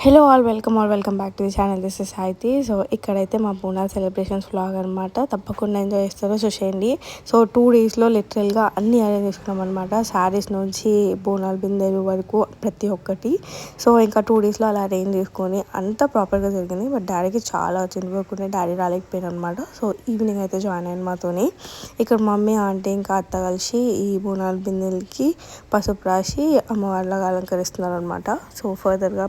Hello all welcome back to the channel. This is హాయితి. So ఇక్కడైతే మా బోనాల్ celebrations vlog అనమాట. తప్పకుండా ఎంజాయ్ చేస్తారో చూసేయండి. సో 2 డేస్లో లిటరల్గా అన్నీ అరేంజ్ చేసుకున్నాం అనమాట. శారీస్ నుంచి బోనాల్ బిందెలు వరకు ప్రతి ఒక్కటి. సో ఇంకా 2 డేస్లో అలా అరేంజ్ చేసుకొని అంతా ప్రాపర్గా జరిగింది. బట్ డాడీకి చాలా వచ్చింది వర్క్ ఉంటే డాడీ రాలేకపోయారు అనమాట. సో ఈవినింగ్ అయితే జాయిన్ అయ్యాను మాతోని. ఇక్కడ మమ్మీ ఆంటీ ఇంకా అత్త కలిసి ఈ బోనాల్ బిందెలకి పసుపు రాసి అమ్మవారిలాగా అలంకరిస్తున్నారు అనమాట. సో ఫర్దర్గా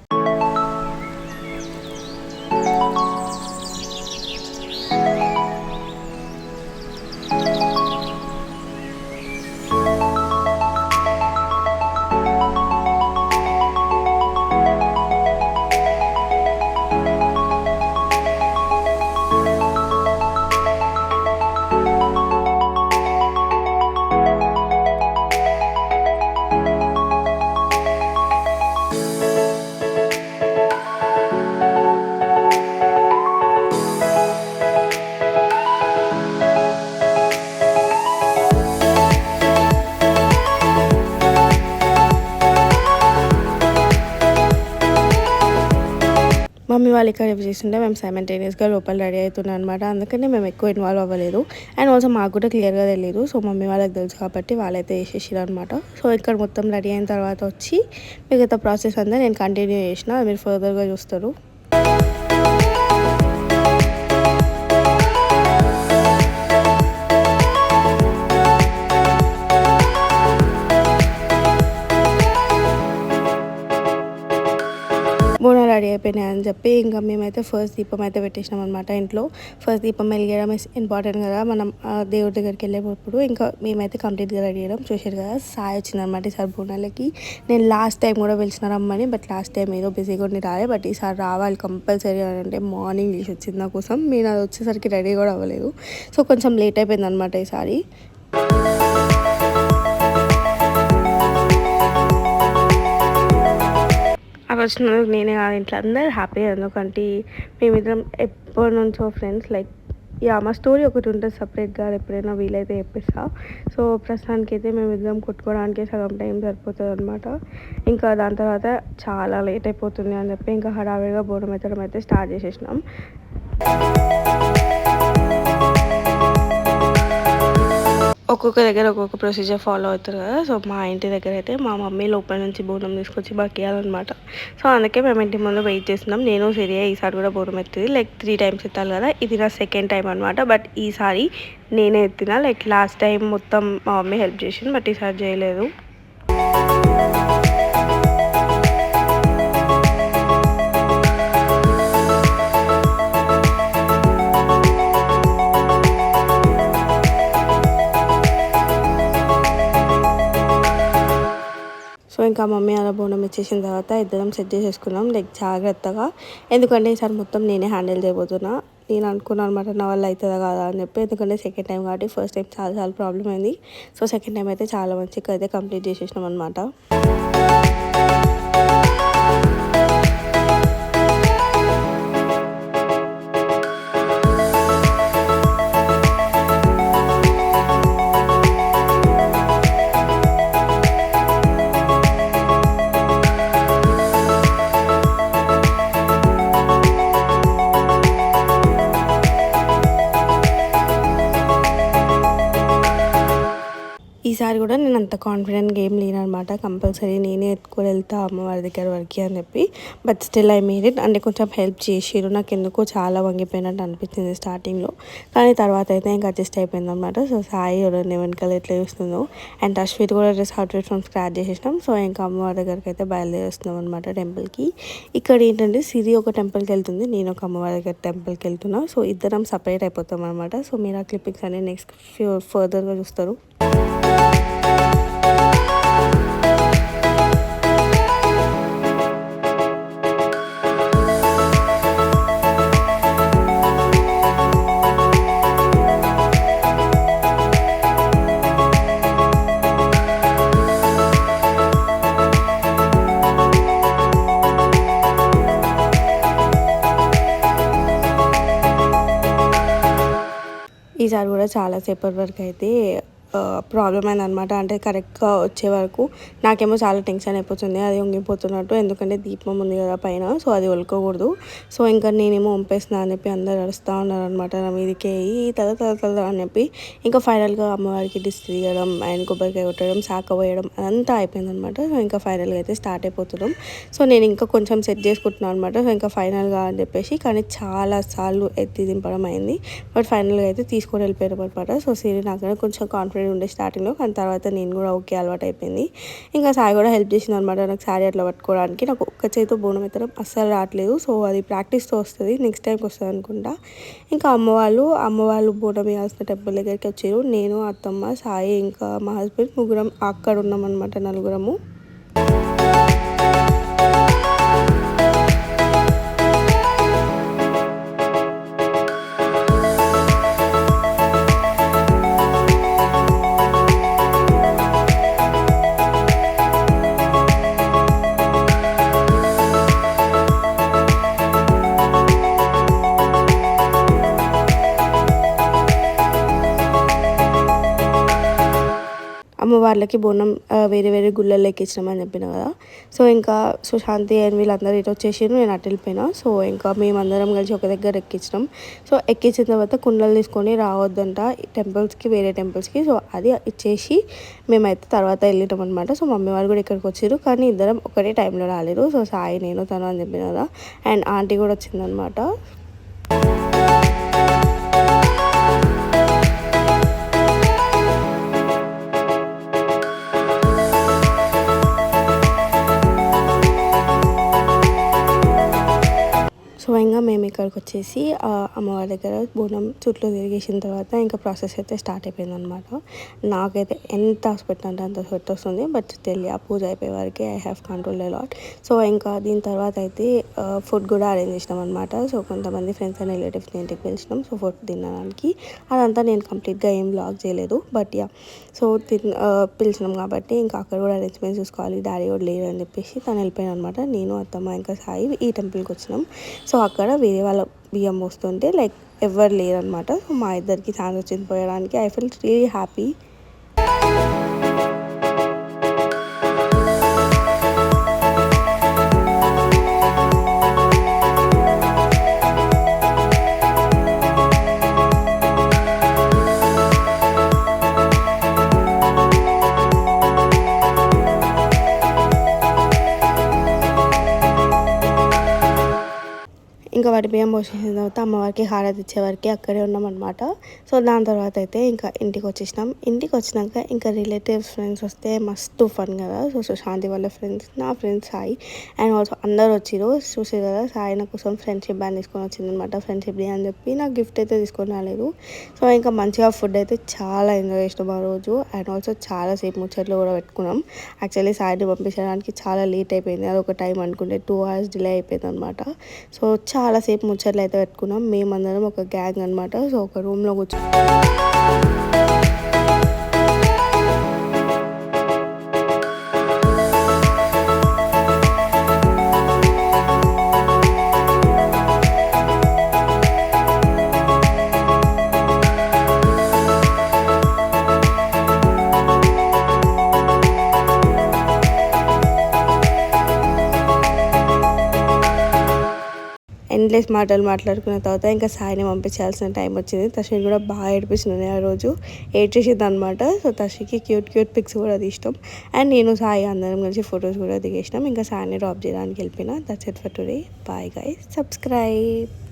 మమ్మీ వాళ్ళు ఇక్కడ చేస్తుంటే మేము సైమల్టేనియస్గా లోపల రెడీ అవుతున్నాం అనమాట. అందుకని మేము ఎక్కువ ఇన్వాల్వ్ అవ్వలేదు. అండ్ ఆల్సో మాకు కూడా క్లియర్గా తెలియదు. సో మమ్మీ వాళ్ళకి తెలుసు కాబట్టి వాళ్ళైతే వేసేసారు అనమాట. సో ఇక్కడ మొత్తం రెడీ అయిన తర్వాత వచ్చి మిగతా ప్రాసెస్ అంతా నేను కంటిన్యూ చేసిన, మీరు ఫర్దర్గా చూస్తారు. బోనాలు రెడీ అయిపోయినాయి అని చెప్పి ఇంకా మేమైతే ఫస్ట్ దీపం అయితే పెట్టేసినాం అనమాట. ఇంట్లో ఫస్ట్ దీపం వెలిగడం ఇస్ ఇంపార్టెంట్ కదా మనం దేవుడి దగ్గరికి వెళ్ళేటప్పుడు. ఇంకా మేమైతే కంప్లీట్గా రెడీ చేయడం చూసారు కదా. సాయి వచ్చిందనమాట ఈసారి బోనాలకి. నేను లాస్ట్ టైం కూడా పిలిచిన రమ్మని, బట్ లాస్ట్ టైం ఏదో బిజీగా ఉండి రాలే. బట్ ఈసారి రావాలి కంపల్సరీ అంటే మార్నింగ్ లేచి వచ్చింది నా కోసం. నేను అది వచ్చేసరికి రెడీ కూడా అవ్వలేదు. సో కొంచెం లేట్ అయిపోయింది అనమాట ఈసారి. అవి వచ్చినందుకు నేనే కాదు ఇంట్లో అందరు హ్యాపీగా, ఎందుకంటే మేమిద్దరం ఎప్పటి నుంచో ఫ్రెండ్స్. లైక్ మా స్టోరీ ఒకటి ఉంటుంది సపరేట్గా, ఎప్పుడైనా వీలైతే చెప్పిస్తా. సో ప్రస్తుతానికి అయితే మేమిద్దరం కొట్టుకోవడానికి సగం టైం సరిపోతుంది అనమాట. ఇంకా దాని తర్వాత చాలా లేట్ అయిపోతుంది అని చెప్పి ఇంకా హడావిడిగా బోనం ఎత్తడం అయితే స్టార్ట్ చేసేసినాం. ఒక్కొక్క దగ్గర ఒక్కొక్క ప్రొసీజర్ ఫాలో అవుతారు కదా. సో మా ఇంటి దగ్గర అయితే మా మమ్మీ లోపల నుంచి బోనం తీసుకొచ్చి బక్కియాలన్నమాట. సో అందుకే మేము ఇంటి ముందు వెయిట్ చేస్తున్నాం. నేను సరియా ఈసారి కూడా బోనం ఎత్తింది. లైక్ 3 టైమ్స్ ఎత్తాలి కదా, ఇది నా సెకండ్ టైం అనమాట. బట్ ఈసారి నేనే ఎత్తిన. లైక్ లాస్ట్ టైం మొత్తం మా మమ్మీ హెల్ప్ చేసింది, బట్ ఈసారి చేయలేదు. సో ఇంకా మమ్మీ అలా బోనం ఇచ్చేసిన తర్వాత ఇద్దరం సెట్ చేసేసుకున్నాం లైక్ జాగ్రత్తగా. ఎందుకంటే ఈసారి మొత్తం నేనే హ్యాండిల్ చేయబోతున్నా. నేను అనుకున్నాను అనమాట నా వల్ల అవుతుందా కాదా అని చెప్పి. ఎందుకంటే సెకండ్ టైం కాబట్టి ఫస్ట్ టైం చాలా ప్రాబ్లం అయింది. సో సెకండ్ టైం అయితే చాలా మంచిగా అయితే కంప్లీట్ చేసేసినాం అనమాట. ఈసారి కూడా నేను అంత కాన్ఫిడెంట్గా ఏం లేనమాట. కంపల్సరీ నేనే ఎత్తుకొని వెళ్తా అమ్మవారి దగ్గర వరకు అని చెప్పి. But still I made it. అంటే కొంచెం హెల్ప్ చేసిరు. నాకు ఎందుకో చాలా వంగిపోయినట్టు అనిపించింది స్టార్టింగ్లో, కానీ తర్వాత అయితే ఇంకా అడ్జస్ట్ అయిపోయింది అనమాట. సో సాయి ఎవరైనా వెనకాల ఎట్లా చూస్తుందో. అండ్ అశ్విత్ కూడా డ్రెస్ అవుట్ఫిట్ ఫ్రమ్ స్క్రాచ్ చేసేసినాం. సో ఇంకా అమ్మవారి దగ్గరికి అయితే బయలుదేరుస్తున్నాం అనమాట టెంపుల్కి. ఇక్కడ ఏంటంటే సిరి ఒక టెంపుల్కి వెళ్తుంది, నేను ఒక అమ్మవారి దగ్గర టెంపుల్కి వెళ్తున్నా. సో ఇద్దరం సపరేట్ అయిపోతాం అనమాట. సో మీరు ఆ క్లిప్పింగ్స్ అనేవి నెక్స్ట్ ఫర్దర్గా చూస్తారు. ఈసారి కూడా చాలాసేపటి వరకు అయితే ప్రాబ్లం అయిందనమాట. అంటే కరెక్ట్గా వచ్చే వరకు నాకేమో చాలా టెన్షన్ అయిపోతుంది అది వంగిపోతున్నట్టు. ఎందుకంటే దీపం ఉంది కదా పైన, సో అది ఒలుకోకూడదు. సో ఇంకా నేనేమో వంపేస్తున్నా అని చెప్పి అందరు అరుస్తూ ఉన్నారనమాట నా మీదకే తల తల తల అని చెప్పి. ఇంకా ఫైనల్గా అమ్మవారికి దిష్టి తీయడం అండ్ కొబ్బరికాయ కొట్టడం శాఖ పోయడం అదంతా అయిపోయిందనమాట. సో ఇంకా ఫైనల్గా అయితే స్టార్ట్ అయిపోతున్నాం. సో నేను ఇంకా కొంచెం సెట్ చేసుకుంటున్నాను అనమాట. సో ఇంకా ఫైనల్గా అని చెప్పేసి, కానీ చాలాసార్లు ఎత్తి దింపడం అయింది. బట్ ఫైనల్గా అయితే తీసుకొని వెళ్ళిపోయారు అనమాట. సో సీరి నాకు కొంచెం కాన్ఫిడెంట్ ఉండే స్టార్టింగ్లో, కానీ తర్వాత నేను కూడా ఓకే అలవాటు అయిపోయింది. ఇంకా సాయి కూడా హెల్ప్ చేసింది అనమాట నాకు శారీ అట్లా పట్టుకోవడానికి. నాకు ఒక్క చేతితో బోనం ఎత్తడం అస్సలు రావట్లేదు. సో అది ప్రాక్టీస్తో వస్తుంది, నెక్స్ట్ టైంకి వస్తుంది అనుకుంటా. ఇంకా అమ్మవాళ్ళు బోనం వేయాల్సిన టెంపుల్ దగ్గరికి వచ్చారు. నేను, అత్తమ్మ, సాయి, ఇంకా మా హస్బెండ్ ముగ్గురం అక్కడ ఉన్నాం అనమాట, నలుగురము. అమ్మవార్లకి బోనం వేరే వేరే గుళ్ళల్లో ఎక్కించినామని చెప్పిన కదా. సో ఇంకా సుశాంతి అండ్ వీళ్ళందరూ ఇటు వచ్చేసారు, నేను అటు వెళ్ళిపోయినా. సో ఇంకా మేమందరం కలిసి ఒక దగ్గర ఎక్కించినాం. సో ఎక్కించిన తర్వాత కుండలు తీసుకొని రావద్దంట టెంపుల్స్కి, వేరే టెంపుల్స్కి. సో అది ఇచ్చేసి మేమైతే తర్వాత వెళ్ళినాం అనమాట. సో మమ్మీ వాళ్ళు కూడా ఇక్కడికి వచ్చారు, కానీ ఇద్దరం ఒకటే టైంలో రాలేదు. సో సాయి, నేను, తను అని చెప్పిన కదా. అండ్ ఆంటీ కూడా వచ్చిందనమాట. సో ఇంకా మేము ఇక్కడికి వచ్చేసి అమ్మవారి దగ్గర బోనం చుట్టూ తిరిగేసిన తర్వాత ఇంకా ప్రాసెస్ అయితే స్టార్ట్ అయిపోయింది అనమాట. నాకైతే ఎంత స్వెట్ అంటే అంత స్వెట్ వస్తుంది. బట్ స్టిల్ ఆ పూజ అయిపోయే వరకు I have control a lot. So ఇంకా దీని తర్వాత అయితే ఫుడ్ కూడా అరేంజ్ చేసినాం అనమాట. సో కొంతమంది ఫ్రెండ్స్ అండ్ రిలేటివ్స్ని ఇంటికి పిలిచినాం. సో ఫుడ్ తినడానికి అదంతా నేను కంప్లీట్గా ఏం బ్లాగ్ చేయలేదు. బట్ యా, సో పిలిచినాం కాబట్టి ఇంకా అక్కడ కూడా అరేంజ్మెంట్స్ చూసుకోవాలి. డాడీ కూడా లేరు అని చెప్పేసి తను వెళ్ళిపోయాను అనమాట. నేను, అత్తమ్మ, ఇంకా సాయి ఈ టెంపుల్కి వచ్చినాం. సో అక్కడ వేరే వాళ్ళ బియ్యం పోస్తుంటే లైక్ ఎవరు లేరనమాట. సో మా ఇద్దరికి ఛాన్స్ వచ్చింది పోయడానికి. I felt really happy. ఇంకా వాటి బియ్యం పోసేసిన తర్వాత అమ్మవారికి హారతి ఇచ్చేవారికి అక్కడే ఉన్నామన్నమాట. సో దాని తర్వాత అయితే ఇంకా ఇంటికి వచ్చేసినాం. ఇంటికి వచ్చినాక ఇంకా రిలేటివ్స్ ఫ్రెండ్స్ వస్తే మస్తు ఫన్ కదా. సో సుశాంతి వాళ్ళ ఫ్రెండ్స్, నా ఫ్రెండ్స్ సాయి అండ్ ఆల్సో అందరు వచ్చిరు. చూసారు కదా, సాయి నా కోసం ఫ్రెండ్షిప్ బ్యాండ్ తీసుకొని వచ్చిందనమాట. ఫ్రెండ్షిప్ డే అని చెప్పి నాకు గిఫ్ట్ అయితే తీసుకొని రాలేదు. సో ఇంకా మంచిగా ఫుడ్ అయితే చాలా ఎంజాయ్ చేసినాం ఆ రోజు. అండ్ ఆల్సో చాలాసేపు ముచ్చట్లు కూడా పెట్టుకున్నాం. యాక్చువల్లీ సాయిని పంపించడానికి చాలా లేట్ అయిపోయింది. అదొక టైం అనుకుంటే 2 hours డిలే అయిపోయింది అనమాట. సో చాలాసేపు ముచ్చట్లు అయితే పెట్టుకున్నాం. మేమందరం ఒక గ్యాంగ్ అనమాట. సో ఒక రూమ్లో ఎండ్లెస్ మాటలు మాట్లాడుకున్న తర్వాత ఇంకా సాయిని పంపించాల్సిన టైం వచ్చింది. తషి కూడా బాగా ఏడిపిస్తుంది ఆ రోజు, ఏడ్చేసింది అనమాట. సో తషికి క్యూట్ పిక్స్ కూడా తీసినాం. అండ్ నేను సాయి అందరం కలిసి ఫొటోస్ కూడా దిగేసినాం. ఇంకా సాయిని డ్రాప్ చేయడానికి వెళ్ళిపోయినా. That's it for today. Bye guys, subscribe.